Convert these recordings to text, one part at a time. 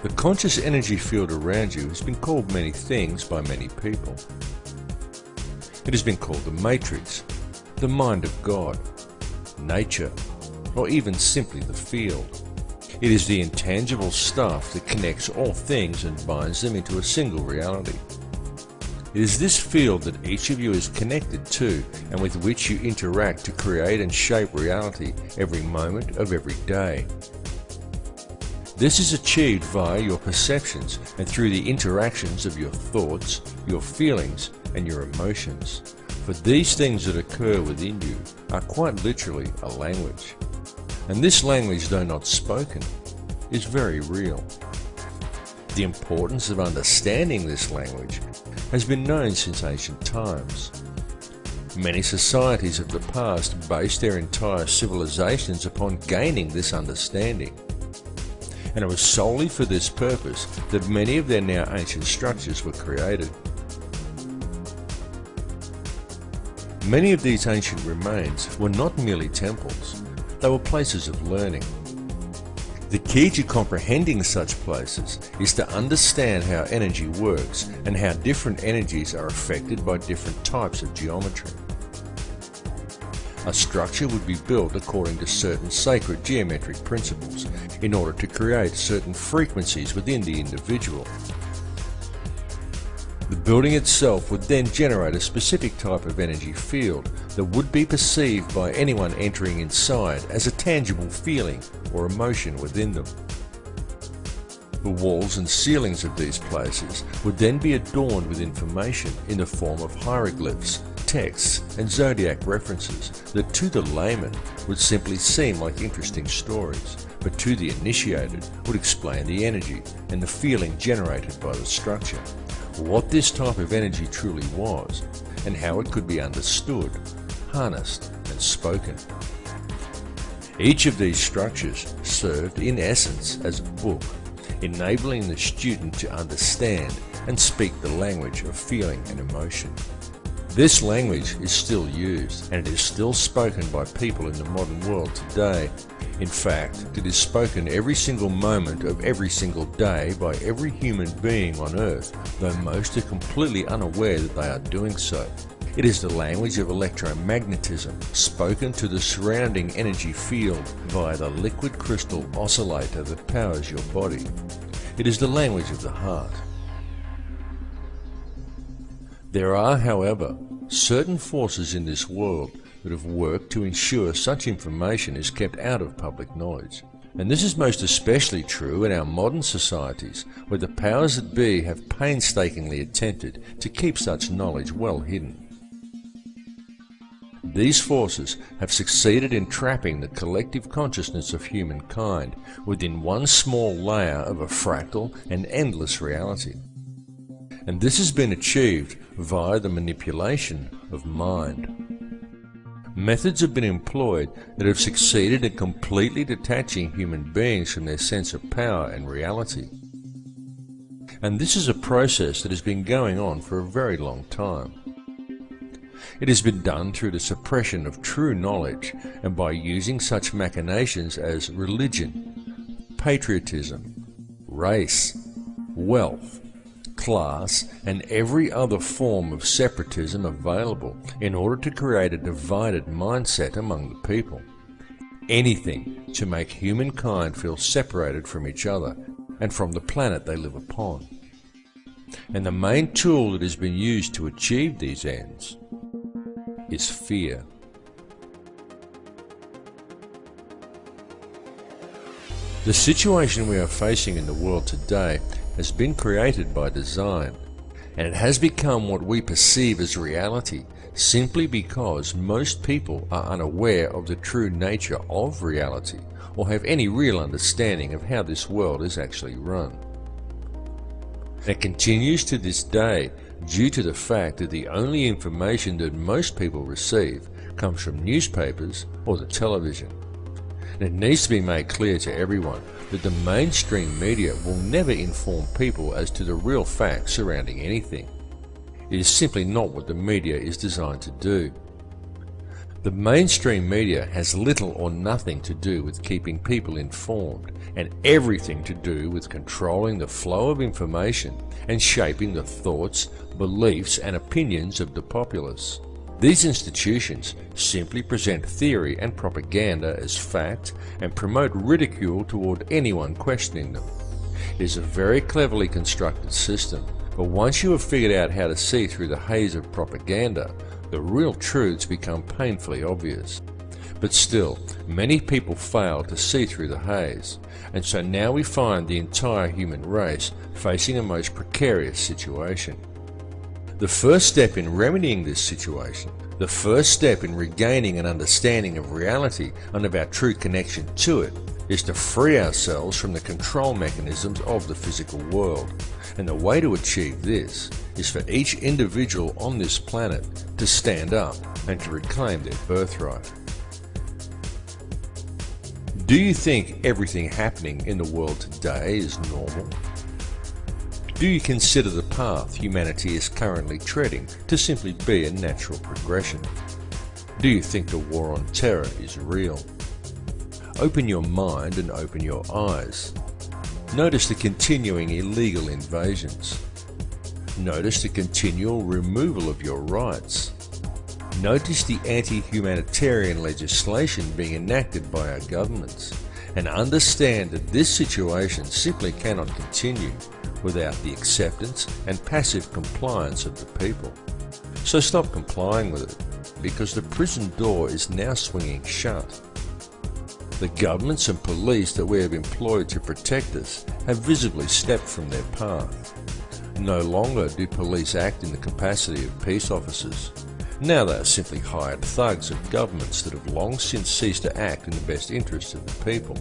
The conscious energy field around you has been called many things by many people. It has been called the Matrix, the mind of God, nature, or even simply the field. It is the intangible stuff that connects all things and binds them into a single reality. It is this field that each of you is connected to and with which you interact to create and shape reality every moment of every day. This is achieved via your perceptions and through the interactions of your thoughts, your feelings, and your emotions. For these things that occur within you are quite literally a language. And this language, though not spoken, is very real. The importance of understanding this language has been known since ancient times. Many societies of the past based their entire civilizations upon gaining this understanding. And it was solely for this purpose that many of their now ancient structures were created. Many of these ancient remains were not merely temples, they were places of learning. The key to comprehending such places is to understand how energy works and how different energies are affected by different types of geometry. A structure would be built according to certain sacred geometric principles in order to create certain frequencies within the individual. The building itself would then generate a specific type of energy field that would be perceived by anyone entering inside as a tangible feeling or emotion within them. The walls and ceilings of these places would then be adorned with information in the form of hieroglyphs, texts, and zodiac references that to the layman would simply seem like interesting stories, but to the initiated would explain the energy and the feeling generated by the structure, what this type of energy truly was, and how it could be understood, harnessed, and spoken. Each of these structures served in essence as a book, enabling the student to understand and speak the language of feeling and emotion. This language is still used, and it is still spoken by people in the modern world today. In fact, it is spoken every single moment of every single day by every human being on earth, though most are completely unaware that they are doing so. It is the language of electromagnetism, spoken to the surrounding energy field via the liquid crystal oscillator that powers your body. It is the language of the heart. There are, however, certain forces in this world that have worked to ensure such information is kept out of public knowledge. And this is most especially true in our modern societies, where the powers that be have painstakingly attempted to keep such knowledge well hidden. These forces have succeeded in trapping the collective consciousness of humankind within one small layer of a fractal and endless reality. And this has been achieved via the manipulation of mind. Methods have been employed that have succeeded in completely detaching human beings from their sense of power and reality. And this is a process that has been going on for a very long time. It has been done through the suppression of true knowledge and by using such machinations as religion, patriotism, race, wealth, class, and every other form of separatism available in order to create a divided mindset among the people. Anything to make humankind feel separated from each other and from the planet they live upon. And the main tool that has been used to achieve these ends is fear. The situation we are facing in the world today has been created by design, and it has become what we perceive as reality simply because most people are unaware of the true nature of reality or have any real understanding of how this world is actually run. And it continues to this day due to the fact that the only information that most people receive comes from newspapers or the television. And it needs to be made clear to everyone that the mainstream media will never inform people as to the real facts surrounding anything. It is simply not what the media is designed to do. The mainstream media has little or nothing to do with keeping people informed, and everything to do with controlling the flow of information and shaping the thoughts, beliefs and opinions of the populace. These institutions simply present theory and propaganda as fact and promote ridicule toward anyone questioning them. It is a very cleverly constructed system, but once you have figured out how to see through the haze of propaganda, the real truths become painfully obvious. But still, many people fail to see through the haze, and so now we find the entire human race facing a most precarious situation. The first step in remedying this situation, the first step in regaining an understanding of reality and of our true connection to it, is to free ourselves from the control mechanisms of the physical world. And the way to achieve this is for each individual on this planet to stand up and to reclaim their birthright. Do you think everything happening in the world today is normal? Do you consider the path humanity is currently treading to simply be a natural progression? Do you think the war on terror is real? Open your mind and open your eyes. Notice the continuing illegal invasions. Notice the continual removal of your rights. Notice the anti-humanitarian legislation being enacted by our governments, and understand that this situation simply cannot continue without the acceptance and passive compliance of the people. So stop complying with it, because the prison door is now swinging shut. The governments and police that we have employed to protect us have visibly stepped from their path. No longer do police act in the capacity of peace officers. Now they are simply hired thugs of governments that have long since ceased to act in the best interests of the people.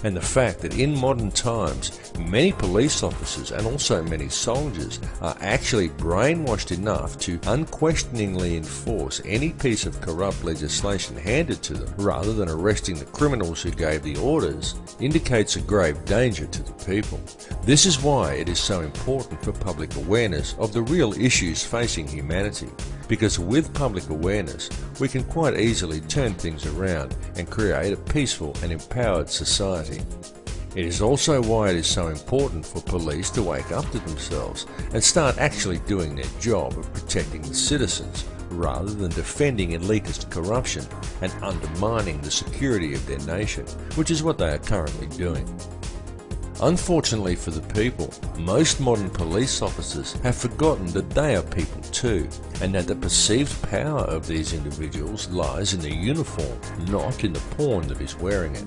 And the fact that in modern times many police officers and also many soldiers are actually brainwashed enough to unquestioningly enforce any piece of corrupt legislation handed to them rather than arresting the criminals who gave the orders indicates a grave danger to the people. This is why it is so important for public awareness of the real issues facing humanity, because with public awareness we can quite easily turn things around and create a peaceful and empowered society. It is also why it is so important for police to wake up to themselves and start actually doing their job of protecting the citizens rather than defending elitist corruption and undermining the security of their nation, which is what they are currently doing. Unfortunately for the people, most modern police officers have forgotten that they are people too, and that the perceived power of these individuals lies in the uniform, not in the pawn that is wearing it.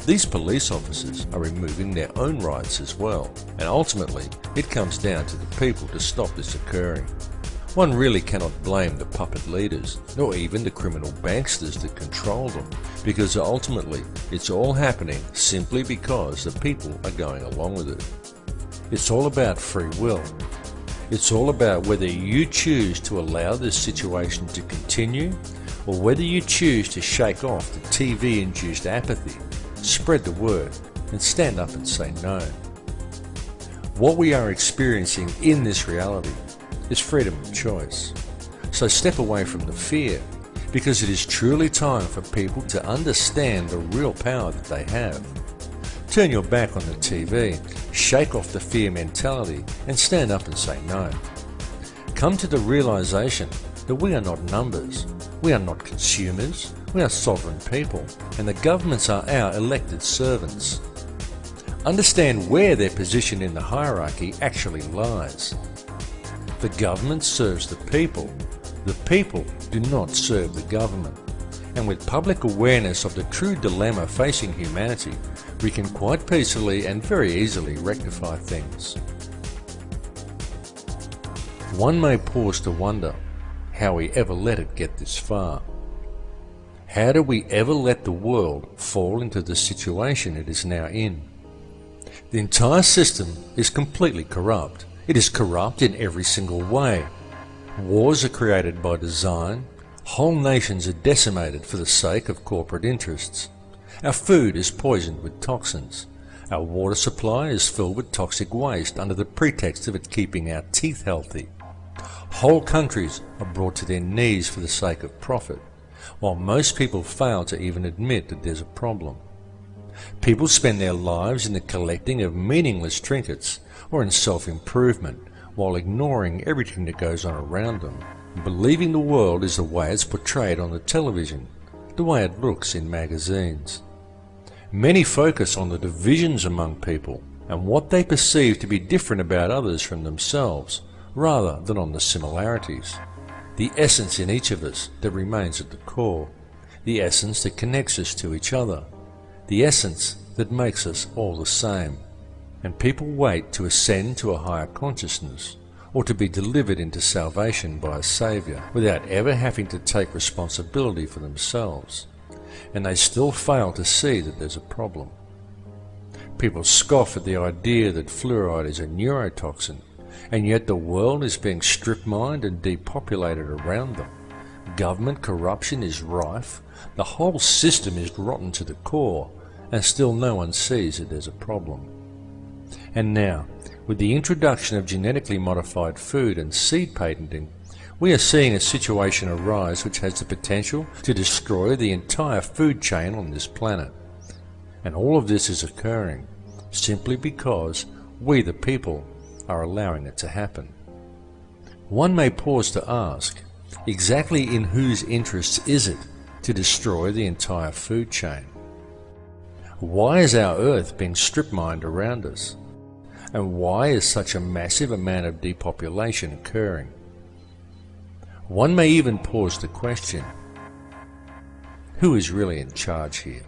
These police officers are removing their own rights as well, and ultimately it comes down to the people to stop this occurring. One really cannot blame the puppet leaders, nor even the criminal banksters that control them, because ultimately it's all happening simply because the people are going along with it. It's all about free will. It's all about whether you choose to allow this situation to continue, or whether you choose to shake off the TV-induced apathy, spread the word, and stand up and say no. What we are experiencing in this reality is freedom of choice. So step away from the fear, because it is truly time for people to understand the real power that they have. Turn your back on the TV, shake off the fear mentality, and stand up and say no. Come to the realization that we are not numbers, we are not consumers, we are sovereign people, and the governments are our elected servants. Understand where their position in the hierarchy actually lies. The government serves the people do not serve the government. And with public awareness of the true dilemma facing humanity, we can quite peacefully and very easily rectify things. One may pause to wonder how we ever let it get this far. How do we ever let the world fall into the situation it is now in? The entire system is completely corrupt. It is corrupt in every single way. Wars are created by design. Whole nations are decimated for the sake of corporate interests. Our food is poisoned with toxins. Our water supply is filled with toxic waste under the pretext of it keeping our teeth healthy. Whole countries are brought to their knees for the sake of profit. while most people fail to even admit that there's a problem. People spend their lives in the collecting of meaningless trinkets or in self-improvement, while ignoring everything that goes on around them, and believing the world is the way it's portrayed on the television, the way it looks in magazines. Many focus on the divisions among people and what they perceive to be different about others from themselves, rather than on the similarities. The essence in each of us that remains at the core, the essence that connects us to each other, the essence that makes us all the same. And people wait to ascend to a higher consciousness, or to be delivered into salvation by a Saviour, without ever having to take responsibility for themselves. And they still fail to see that there's a problem. People scoff at the idea that fluoride is a neurotoxin, and yet the world is being strip-mined and depopulated around them. Government corruption is rife, the whole system is rotten to the core, and still no one sees that there's a problem. And now, with the introduction of genetically modified food and seed patenting, we are seeing a situation arise which has the potential to destroy the entire food chain on this planet. And all of this is occurring simply because we the people are allowing it to happen. One may pause to ask, exactly in whose interests is it to destroy the entire food chain? Why is our Earth being strip-mined around us? And why is such a massive amount of depopulation occurring? One may even pause to question, who is really in charge here?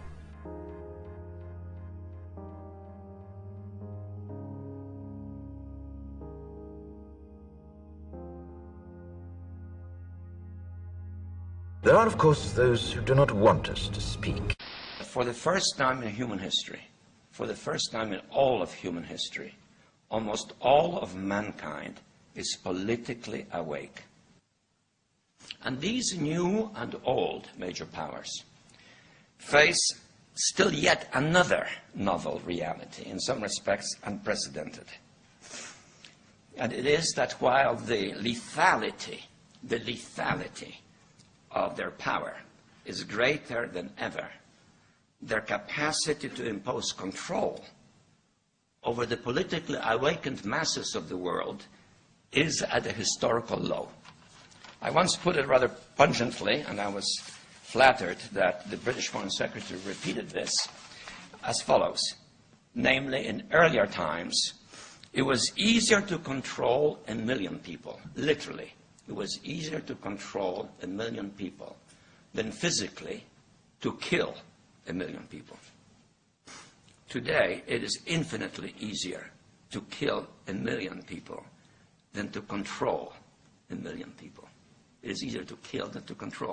There are, of course, those who do not want us to speak. For the first time in human history, for the first time in all of human history, almost all of mankind is politically awake. And these new and old major powers face still yet another novel reality, in some respects unprecedented. And it is that while the lethality of their power is greater than ever, their capacity to impose control over the politically awakened masses of the world is at a historical low. I once put it rather pungently, and I was flattered that the British Foreign Secretary repeated this, as follows. Namely, in earlier times, it was easier to control 1 million people, literally. It was easier to control 1 million people than physically to kill 1 million people. Today, it is infinitely easier to kill 1 million people than to control 1 million people. It is easier to kill than to control.